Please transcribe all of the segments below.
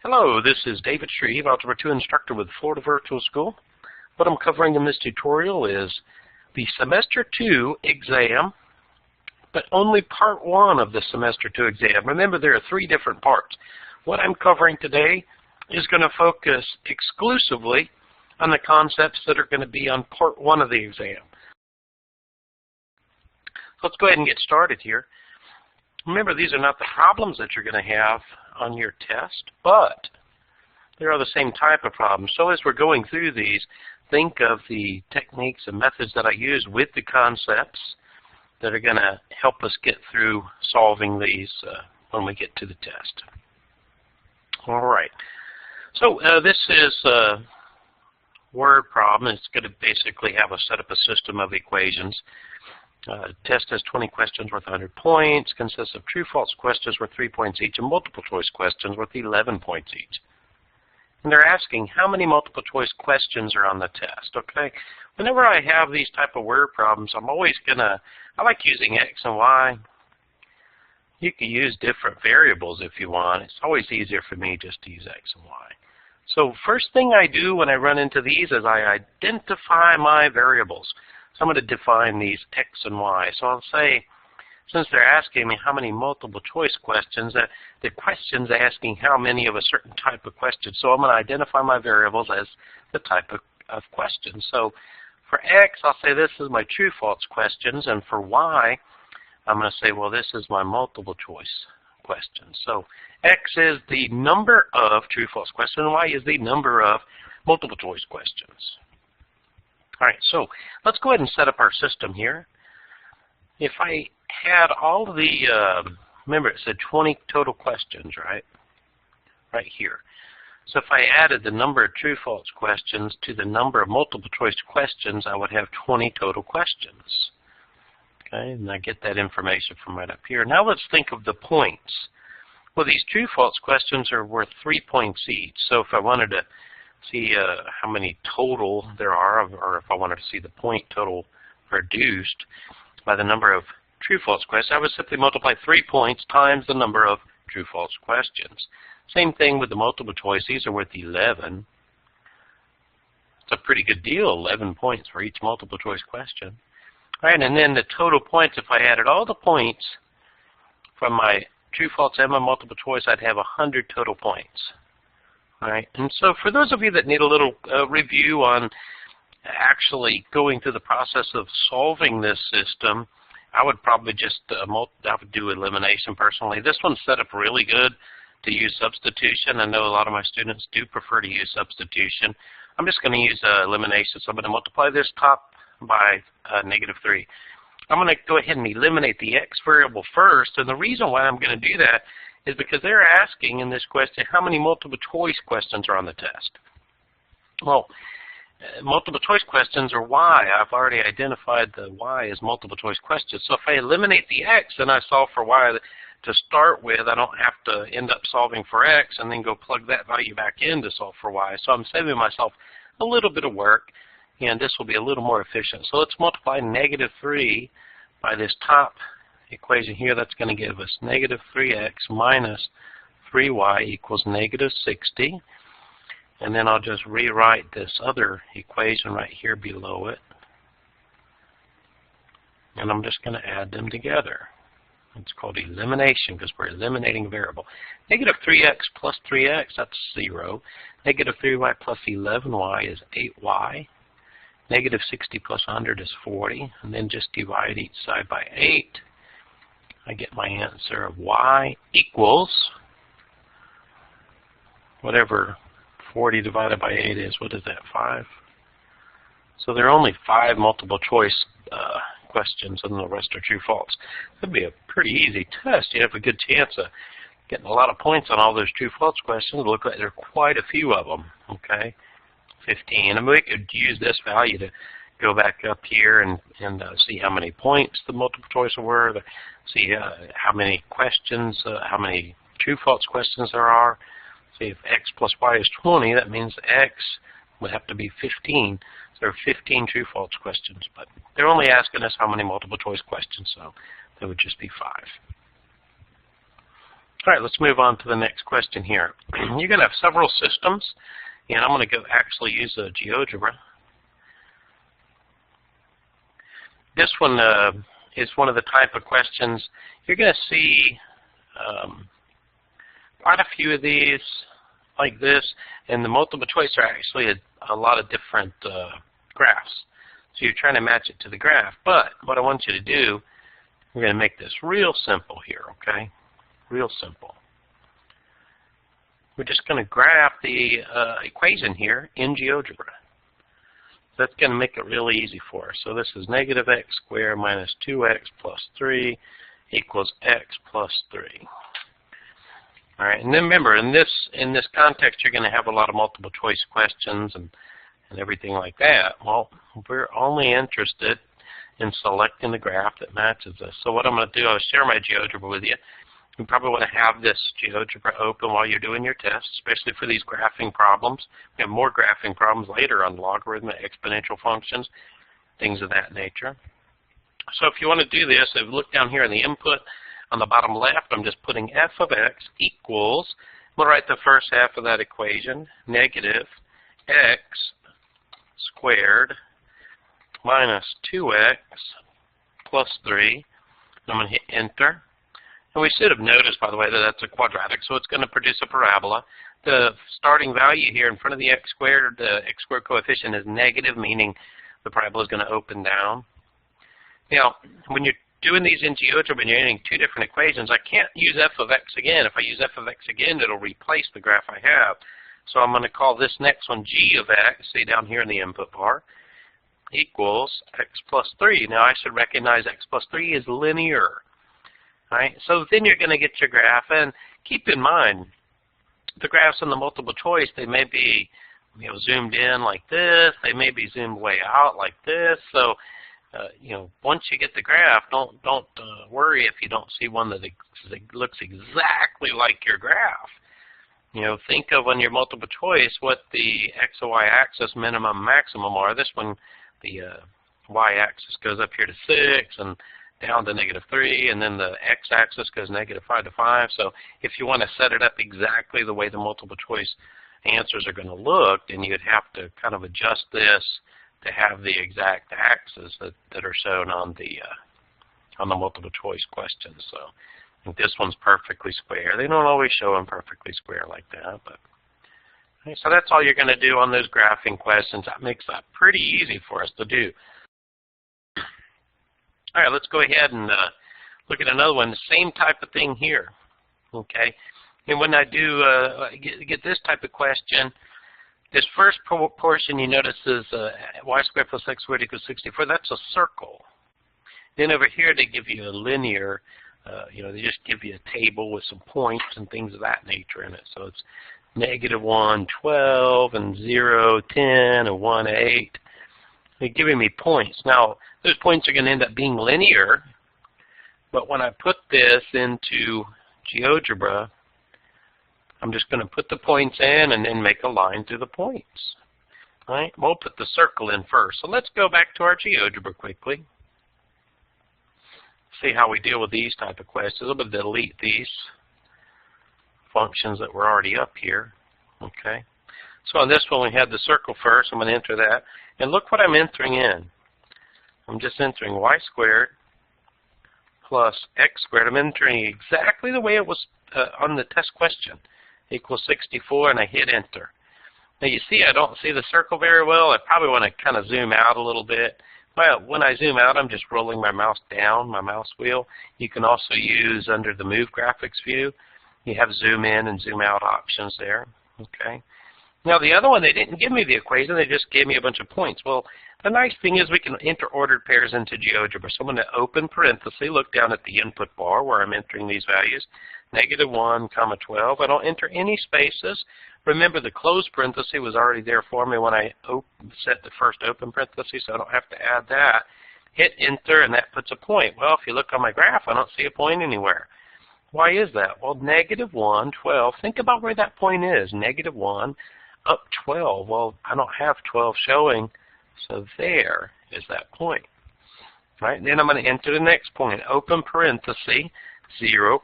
Hello, this is David Shreve, Algebra 2 instructor with Florida Virtual School. What I'm covering in this tutorial is the Semester 2 exam, but only Part 1 of the Semester 2 exam. Remember, there are 3 different parts. What I'm covering today is going to focus exclusively on the concepts that are going to be on Part 1 of the exam. Let's go ahead and get started here. Remember, these are not the problems that you're going to have on your test, but they are the same type of problems. So as we're going through these, think of the techniques and methods that I use with the concepts that are going to help us get through solving these when we get to the test. All right. So this is a word problem. It's going to basically have a set up a system of equations. Test has 20 questions worth 100 points, consists of true-false questions worth 3 points each, and multiple-choice questions worth 11 points each. And they're asking how many multiple-choice questions are on the test, okay? Whenever I have these type of word problems, I'm always I like using X and Y. You can use different variables if you want. It's always easier for me just to use X and Y. So first thing I do when I run into these is I identify my variables. So I'm going to define these X and Y. So I'll say, since they're asking me how many multiple choice questions, the question's asking how many of a certain type of question. So I'm going to identify my variables as the type of question. So for X, I'll say this is my true-false questions. And for Y, I'm going to say, well, this is my multiple choice questions. So X is the number of true-false questions, and Y is the number of multiple choice questions. All right, so let's go ahead and set up our system here. If I had all of the, remember it said 20 total questions, right? Right here. So if I added the number of true-false questions to the number of multiple-choice questions, I would have 20 total questions. Okay, and I get that information from right up here. Now let's think of the points. Well, these true-false questions are worth 3 points each. So if I wanted to see how many total there are, or if I wanted to see the point total reduced by the number of true-false questions, I would simply multiply 3 points times the number of true-false questions. Same thing with the multiple choice. These are worth 11. It's a pretty good deal, 11 points for each multiple choice question. All right, and then the total points, if I added all the points from my true, false, and my multiple choice, I'd have 100 total points. All right, and so for those of you that need a little review on actually going through the process of solving this system, I would probably just I would do elimination personally. This one's set up really good to use substitution. I know a lot of my students do prefer to use substitution. I'm just going to use elimination. So I'm going to multiply this top by -3. I'm going to go ahead and eliminate the X variable first, and the reason why I'm going to do that is because they're asking in this question how many multiple choice questions are on the test. Well, multiple choice questions are Y. I've already identified the Y as multiple choice questions. So if I eliminate the X and I solve for Y to start with, I don't have to end up solving for X and then go plug that value back in to solve for Y. So I'm saving myself a little bit of work, and this will be a little more efficient. So let's multiply -3 by this top equation here. That's going to give us -3x minus 3y equals -60. And then I'll just rewrite this other equation right here below it. And I'm just going to add them together. It's called elimination because we're eliminating a variable. -3x plus 3x, that's 0. -3y plus 11y is 8y. -60 plus 100 is 40. And then just divide each side by 8. I get my answer of y equals whatever 40 divided by 8 is. What is that, 5? So there are only 5 multiple choice questions, and the rest are true, false. That'd be a pretty easy test. You have a good chance of getting a lot of points on all those true, false questions. It looks like there are quite a few of them, okay? 15. And we could use this value to go back up here and see how many points the multiple choice were, see how many questions, how many true, false questions there are. See, if X plus Y is 20, that means X would have to be 15. So there are 15 true, false questions. But they're only asking us how many multiple choice questions, so there would just be 5. All right, let's move on to the next question here. You're going to have several systems, and I'm going to go actually use GeoGebra. This one is one of the type of questions you're going to see quite a few of these like this, and the multiple choice are actually a lot of different graphs. So you're trying to match it to the graph. But what I want you to do, we're going to make this real simple here, okay? Real simple. We're just going to graph the equation here in GeoGebra. That's going to make it really easy for us. So this is negative x squared minus 2x plus 3 equals x plus 3. All right, and then remember, in this context, you're going to have a lot of multiple choice questions and everything like that. Well, we're only interested in selecting the graph that matches this. So what I'm going to do, I'll share my GeoGebra with you. You probably want to have this GeoGebra open while you're doing your test, especially for these graphing problems. We have more graphing problems later on logarithmic, exponential functions, things of that nature. So if you want to do this, if you look down here in the input on the bottom left, I'm just putting f of x equals, I'm going to write the first half of that equation, negative x squared minus 2x plus 3. I'm going to hit enter. And we should have noticed, by the way, that that's a quadratic, so it's going to produce a parabola. The starting value here in front of the x squared, the x squared coefficient is negative, meaning the parabola is going to open down. Now, when you're doing these in GeoGebra and you're getting two different equations, I can't use f of x again. If I use f of x again, it'll replace the graph I have. So I'm going to call this next one g of x, see down here in the input bar, equals x plus 3. Now, I should recognize x plus 3 is linear. Right? So then you're going to get your graph, and keep in mind, the graphs in the multiple choice, they may be zoomed in like this, they may be zoomed way out like this. So once you get the graph, don't worry if you don't see one that looks exactly like your graph. Think of on your multiple choice what the x and y axis minimum maximum are. This one, the y axis goes up here to 6 and down to -3, and then the x-axis goes -5 to 5. So if you want to set it up exactly the way the multiple choice answers are going to look, then you'd have to kind of adjust this to have the exact axes that are shown on the multiple choice questions. So I think this one's perfectly square. They don't always show them perfectly square like that, but okay, so that's all you're going to do on those graphing questions. That makes that pretty easy for us to do. All right, let's go ahead and look at another one. The same type of thing here, okay? And when I do get this type of question, this first portion you notice is y squared plus x squared equals 64. That's a circle. Then over here they give you a linear, they just give you a table with some points and things of that nature in it. So it's -1, 12, and 0, 10, and 1, 8. They're giving me points. Now, those points are going to end up being linear, but when I put this into GeoGebra, I'm just going to put the points in and then make a line through the points. All right? We'll put the circle in first. So let's go back to our GeoGebra quickly. See how we deal with these type of questions. I'm going to delete these functions that were already up here. Okay. So on this one, we had the circle first. I'm going to enter that. And look what I'm entering in. I'm just entering y squared plus x squared. I'm entering exactly the way it was on the test question, equals 64, and I hit enter. Now you see I don't see the circle very well. I probably want to kind of zoom out a little bit. Well, when I zoom out, I'm just rolling my mouse down, my mouse wheel. You can also use under the Move Graphics view. You have zoom in and zoom out options there. Okay. Now the other one, they didn't give me the equation, they just gave me a bunch of points. Well, the nice thing is we can enter ordered pairs into GeoGebra. So I'm going to open parenthesis, look down at the input bar where I'm entering these values, -1, 12. I don't enter any spaces. Remember the closed parenthesis was already there for me when I set the first open parenthesis, so I don't have to add that. Hit enter and that puts a point. Well, if you look on my graph, I don't see a point anywhere. Why is that? Well, -1, 12. Think about where that point is. -1 up 12. Well, I don't have 12 showing, so there is that point. Right? Then I'm going to enter the next point. Open parenthesis, 0,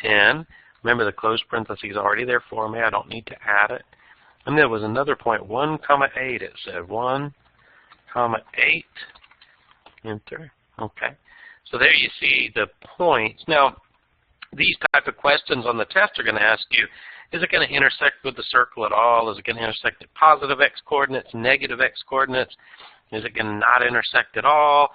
10. Remember, the closed parentheses is already there for me. I don't need to add it. And there was another point, 1, 8. It said 1, 8. Enter. Okay. So there you see the points. Now, these type of questions on the test are going to ask you, is it going to intersect with the circle at all? Is it going to intersect at positive x coordinates, negative x coordinates? Is it going to not intersect at all?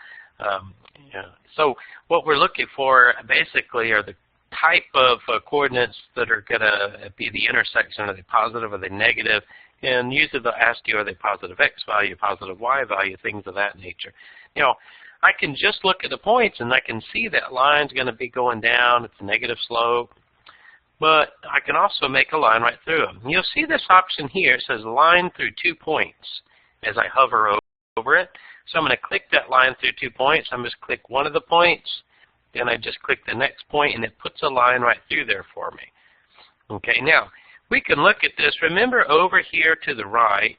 So what we're looking for basically are the type of coordinates that are going to be the intersection. Are they positive? Are they negative? And usually they'll ask you, are they positive x value, positive y value, things of that nature. You know, I can just look at the points and I can see that line's going to be going down. It's a negative slope. But I can also make a line right through them. You'll see this option here. It says line through 2 points as I hover over it. So I'm going to click that line through 2 points. I'm just click one of the points. Then I just click the next point, and it puts a line right through there for me. Okay, now, we can look at this. Remember, over here to the right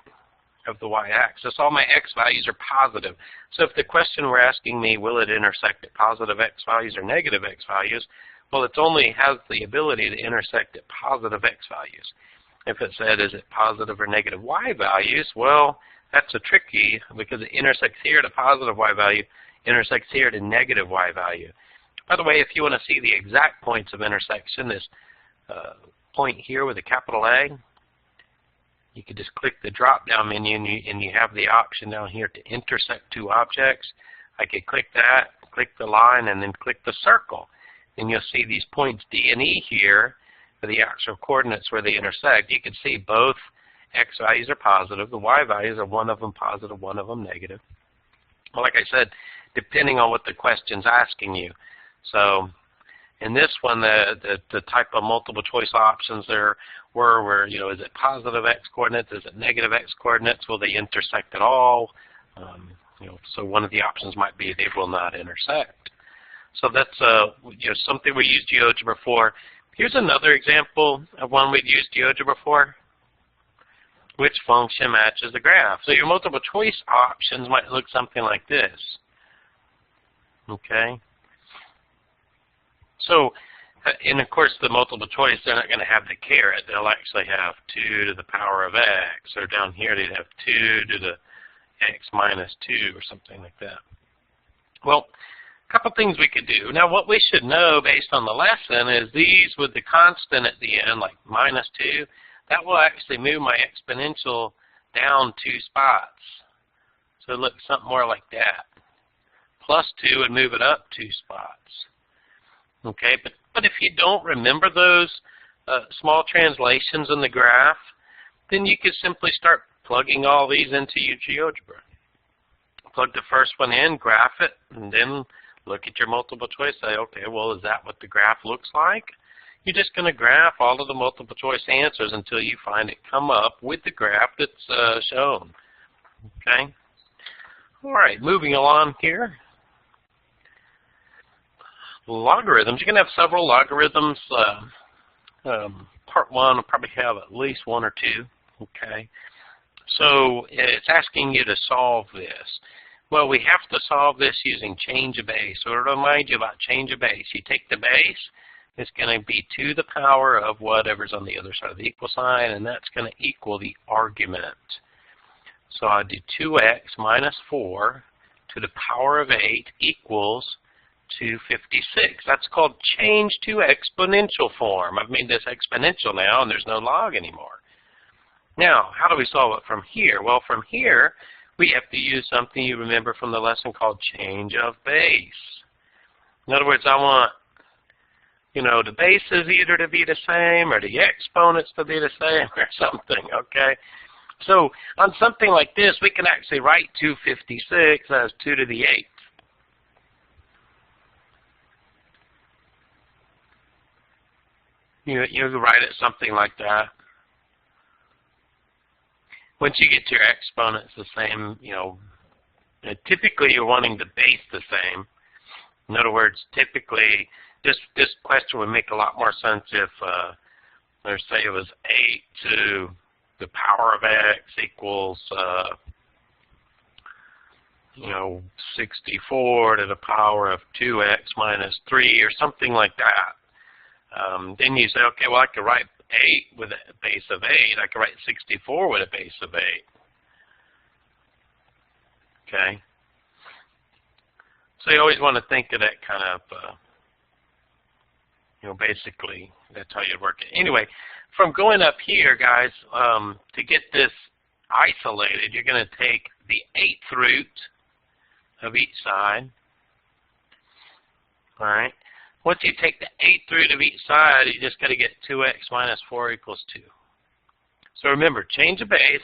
of the y-axis, all my x values are positive. So if the question were asking me, will it intersect at positive x values or negative x values, well, it only has the ability to intersect at positive x values. If it said, is it positive or negative y values, well, that's a tricky, because it intersects here at a positive y value, intersects here at a negative y value. By the way, if you want to see the exact points of intersection, this point here with a capital A, you can just click the drop-down menu, and you have the option down here to intersect 2 objects. I could click that, click the line, and then click the circle. And you'll see these points D and E here for the actual coordinates where they intersect. You can see both x values are positive. The y values are one of them positive, one of them negative. Well, like I said, depending on what the question's asking you. So in this one, the type of multiple choice options there were, you know, is it positive x coordinates? Is it negative x coordinates? Will they intersect at all? You know, so one of the options might be they will not intersect. So that's you know, something we used GeoGebra for. Here's another example of one we've used GeoGebra for. Which function matches the graph? So your multiple choice options might look something like this. Okay. So, and of course the multiple choice, they're not going to have the caret. They'll actually have 2 to the power of x. Or down here they'd have 2 to the x minus 2 or something like that. Well, a couple things we could do. Now what we should know based on the lesson is these with the constant at the end, like minus 2, that will actually move my exponential down 2 spots. So it looks something more like that. Plus 2 would move it up 2 spots. Okay, but if you don't remember those small translations in the graph, then you could simply start plugging all these into your GeoGebra. Plug the first one in, graph it, and then look at your multiple choice. Say, okay, well, is that what the graph looks like? You're just going to graph all of the multiple choice answers until you find it come up with the graph that's shown. Okay? All right, moving along here. Logarithms. You're going to have several logarithms. Part 1 will probably have at least 1 or 2. Okay? So it's asking you to solve this. Well, we have to solve this using change of base. So to remind you about change of base, you take the base, it's going to be to the power of whatever's on the other side of the equal sign, and that's going to equal the argument. So I do 2x minus 4 to the power of 8 equals 256. That's called change to exponential form. I've made this exponential now, and there's no log anymore. Now, how do we solve it from here? Well, from here, we have to use something you remember from the lesson called change of base. In other words, I want, you know, the bases either to be the same or the exponents to be the same or something, okay? So on something like this, we can actually write 256 as 2 to the 8th. You can write it something like that. Once you get to your exponents the same, you know, typically you're wanting the base the same. In other words, typically this question would make a lot more sense if, let's say it was 8 to the power of x equals, you know, 64 to the power of 2x minus 3 or something like that. Then you say, okay, well, I could write 8 with a base of 8. I could write 64 with a base of 8. Okay? So you always want to think of that kind of, basically, that's how you work it. Anyway, from going up here, guys, to get this isolated, you're going to take the 8th root of each side. All right? Once you take the 8th root of each side, you just got to get 2x minus 4 equals 2. So remember, change the base.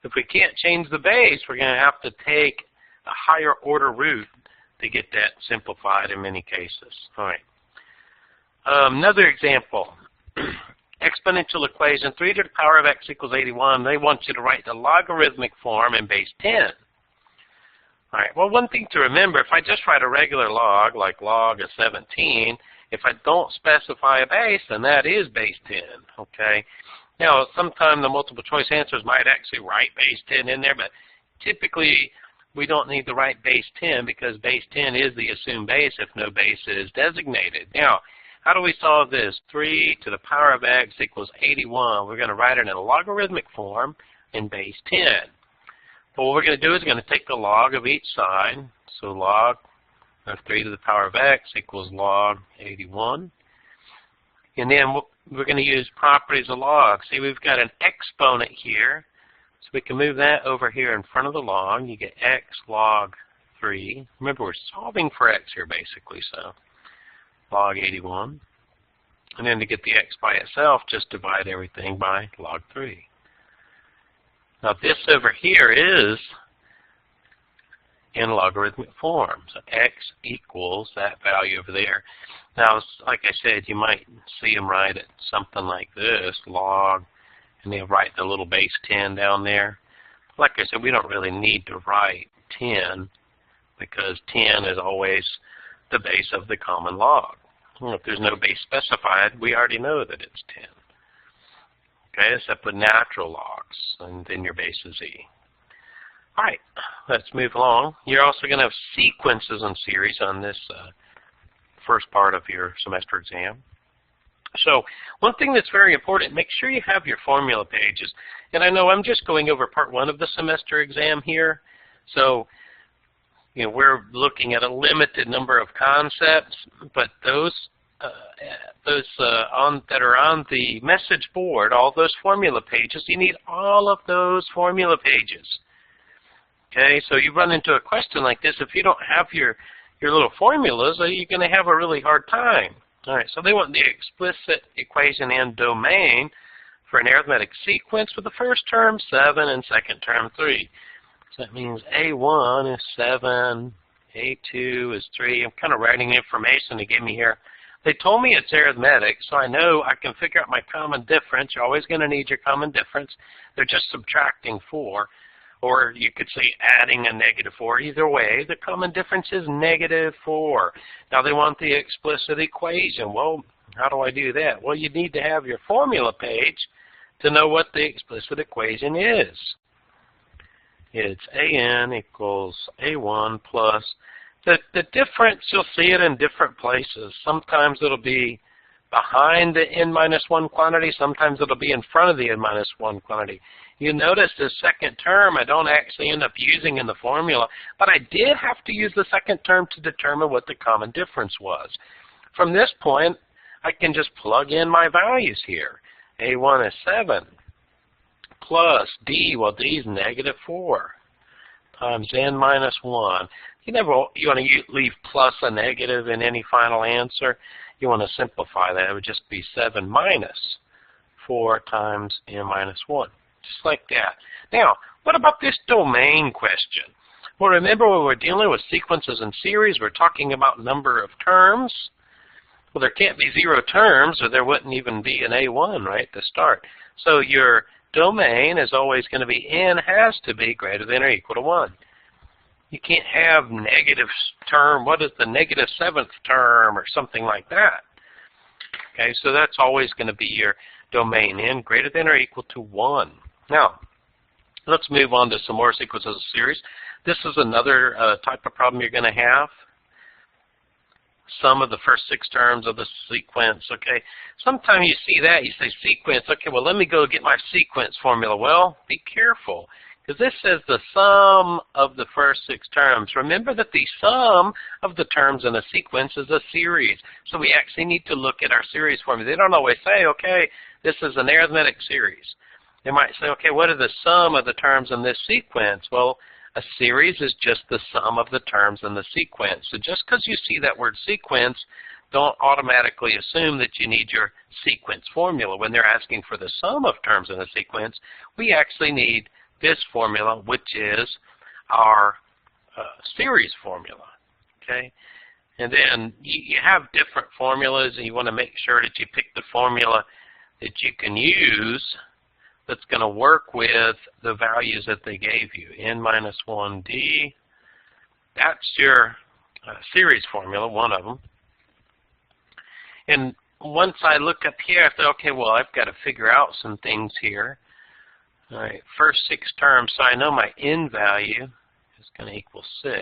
If we can't change the base, we're going to have to take a higher order root to get that simplified in many cases. All right. Another example, exponential equation, 3 to the power of x equals 81. They want you to write the logarithmic form in base 10. All right, well, one thing to remember, if I just write a regular log, like log of 17, if I don't specify a base, then that is base 10, okay? Now, sometimes the multiple choice answers might actually write base 10 in there, but typically we don't need to write base 10 because base 10 is the assumed base if no base is designated. Now, how do we solve this? 3 to the power of x equals 81. We're going to write it in a logarithmic form in base 10. But what we're going to do is we're going to take the log of each side. So log of 3 to the power of x equals log 81. And then we're going to use properties of log. See, we've got an exponent here. So we can move that over here in front of the log. You get x log 3. Remember, we're solving for x here, basically. So log 81. And then to get the x by itself, just divide everything by log 3. Now this over here is in logarithmic form. So x equals that value over there. Now, like I said, you might see them write it something like this, log, and they'll write the little base 10 down there. Like I said, we don't really need to write 10 because 10 is always the base of the common log. Well, if there's no base specified, we already know that it's 10. Okay, except with natural logs, and then your base is e. All right, let's move along. You're also going to have sequences and series on this first part of your semester exam. So one thing that's very important, make sure you have your formula pages. And I know I'm just going over part 1 of the semester exam here. So we're looking at a limited number of concepts, but those that are on the message board, all those formula pages, you need all of those formula pages. Okay, so you run into a question like this, if you don't have your little formulas, you're going to have a really hard time. All right, so they want the explicit equation and domain for an arithmetic sequence with the first term 7 and second term 3. So that means A1 is 7, A2 is 3. I'm kind of writing information to give me here. They told me it's arithmetic, so I know I can figure out my common difference. You're always going to need your common difference. They're just subtracting 4. Or you could say adding a -4. Either way, the common difference is -4. Now they want the explicit equation. Well, how do I do that? Well, you need to have your formula page to know what the explicit equation is. It's AN equals A1 plus. The difference, you'll see it in different places. Sometimes it'll be behind the n-1 quantity. Sometimes it'll be in front of the n-1 quantity. You notice the second term I don't actually end up using in the formula, but I did have to use the second term to determine what the common difference was. From this point, I can just plug in my values here. A1 is 7 plus D, well, D is -4 times n-1. You want to leave plus a negative in any final answer. You want to simplify that. It would just be 7 minus 4 times n-1. Just like that. Now, what about this domain question? Well, remember when we're dealing with sequences and series, we're talking about number of terms. Well, there can't be 0 terms, or there wouldn't even be an A1 right to start. So your domain is always going to be n has to be greater than or equal to 1. You can't have negative term, what is the -7th term, or something like that. Okay, so that's always going to be your domain, n greater than or equal to 1. Now, let's move on to some more sequences of series. This is another type of problem you're going to have. sum of the first 6 terms of the sequence, okay? Sometimes you see that, you say sequence, okay, well, let me go get my sequence formula. Well, be careful, because this says the sum of the first 6 terms. Remember that the sum of the terms in a sequence is a series, so we actually need to look at our series formula. They don't always say, okay, this is an arithmetic series. They might say, okay, what are the sum of the terms in this sequence? Well, a series is just the sum of the terms in the sequence. So just because you see that word sequence, don't automatically assume that you need your sequence formula. When they're asking for the sum of terms in a sequence, we actually need this formula, which is our series formula. Okay? And then you have different formulas, and you want to make sure that you pick the formula that you can use that's going to work with the values that they gave you, n minus 1d. That's your series formula, one of them. And once I look up here, I thought, okay, well, I've got to figure out some things here. All right, first 6 terms, so I know my n value is going to equal 6.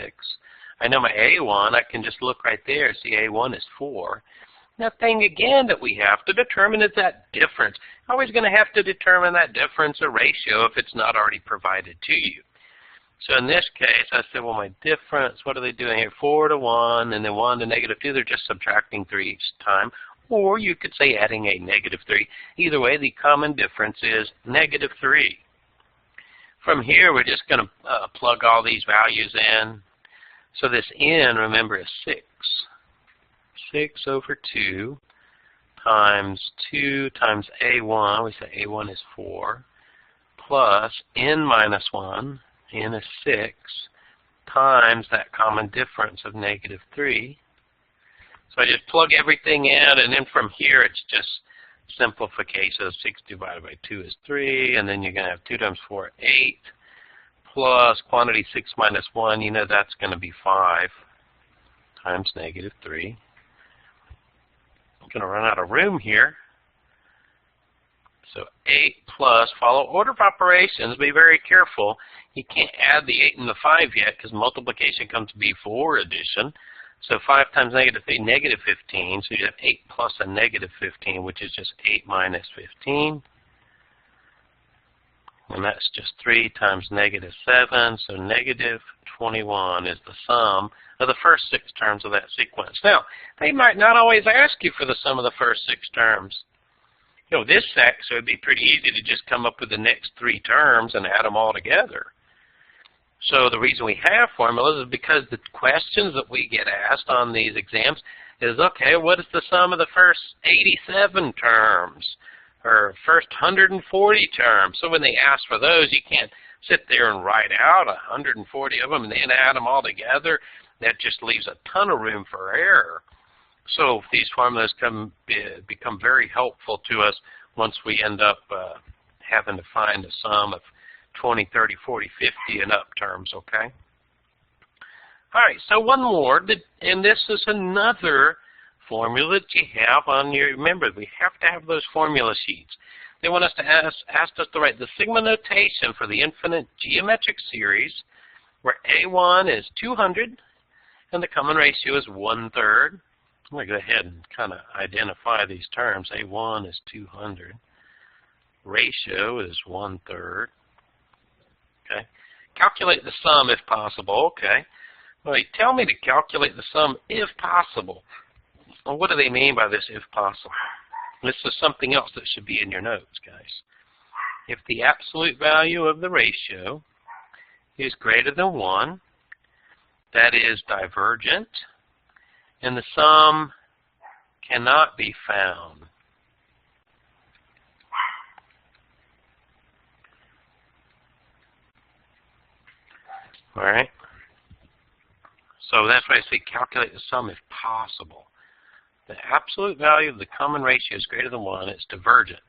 I know my a1, I can just look right there, see a1 is 4. Now, thing again that we have to determine is that difference. Always going to have to determine that difference or ratio if it's not already provided to you. So in this case, I said, well, my difference, what are they doing here? 4 to 1, and then 1 to negative 2. They're just subtracting 3 each time. Or you could say adding a negative 3. Either way, the common difference is negative 3. From here, we're just going to plug all these values in. So this n, remember, is 6. 6 over 2 times 2 times a1, we say a1 is 4, plus n minus 1, n is 6, times that common difference of negative 3. So I just plug everything in, and then from here it's just simplification. 6 divided by 2 is 3, and then you're going to have 2 times 4, 8, plus quantity 6 minus 1, you know that's going to be 5, times negative 3. I'm going to run out of room here. So 8 plus, follow order of operations, be very careful. You can't add the 8 and the 5 yet because multiplication comes before addition. So 5 times negative 3, negative 15. So you have 8 plus a negative 15, which is just 8 minus 15. And that's just 3 times negative 7. So negative 21 is the sum of the first 6 terms of that sequence. Now, they might not always ask you for the sum of the first 6 terms. You know, this section, so it would be pretty easy to just come up with the next 3 terms and add them all together. So the reason we have formulas is because the questions that we get asked on these exams is, okay, what is the sum of the first 87 terms? Or first 140 terms. So when they ask for those, you can't sit there and write out 140 of them and then add them all together. That just leaves a ton of room for error. So these formulas become very helpful to us once we end up having to find a sum of 20, 30, 40, 50 and up terms, okay? All right, so one more, and this is another formula that you have on your, remember, we have to have those formula sheets. They want us to ask us to write the sigma notation for the infinite geometric series where A1 is 200 and the common ratio is 1/3. I'm going to go ahead and kind of identify these terms. A1 is 200. Ratio is 1/3. Okay. Calculate the sum if possible. Okay. Well, they tell me to calculate the sum if possible. Well, what do they mean by this if possible? This is something else that should be in your notes, guys. If the absolute value of the ratio is greater than 1, that is divergent, and the sum cannot be found. All right? So that's why I say calculate the sum if possible. The absolute value of the common ratio is greater than 1, it's divergent.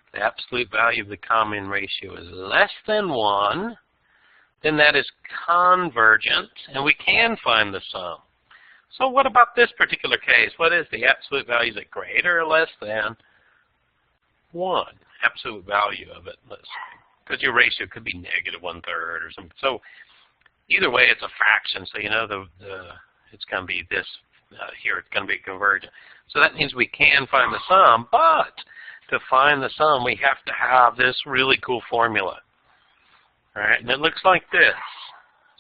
If the absolute value of the common ratio is less than 1, then that is convergent, and we can find the sum. So what about this particular case? What is the absolute value? Is it greater or less than 1? Absolute value of it, let's say. Because your ratio could be negative 1/3 or something. So either way, it's a fraction, so you know it's going to be this here it's going to be convergent. So that means we can find the sum, but to find the sum, we have to have this really cool formula. All right, and it looks like this.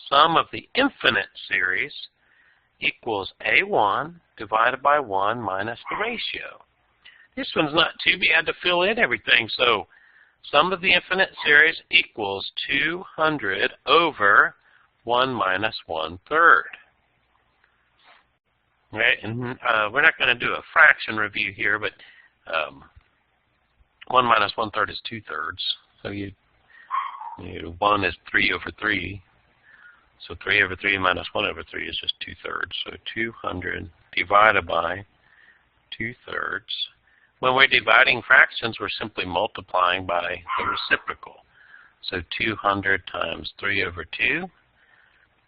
Sum of the infinite series equals A1 divided by 1 minus the ratio. This one's not too bad to fill in everything. So sum of the infinite series equals 200 over 1 minus 1/3. Right, and we're not going to do a fraction review here, but 1 minus 1/3 is 2/3. So 1 is 3 over 3. So 3 over 3 minus 1 over 3 is just 2/3. So 200 divided by 2/3. When we're dividing fractions, we're simply multiplying by the reciprocal. So 200 times 3 over 2.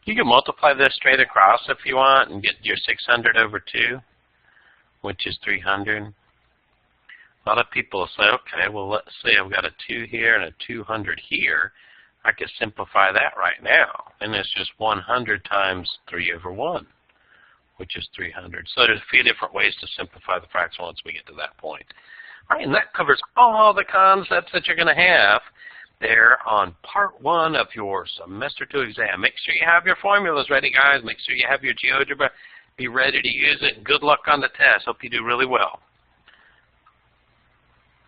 You can multiply this straight across if you want and get your 600 over 2, which is 300. A lot of people will say, okay, well, let's say I've got a 2 here and a 200 here. I could simplify that right now. And it's just 100 times 3 over 1, which is 300. So there's a few different ways to simplify the fraction once we get to that point. All right, and that covers all the concepts that you're going to have there on part 1 of your semester 2 exam. Make sure you have your formulas ready, guys. Make sure you have your GeoGebra. Be ready to use it. Good luck on the test. Hope you do really well.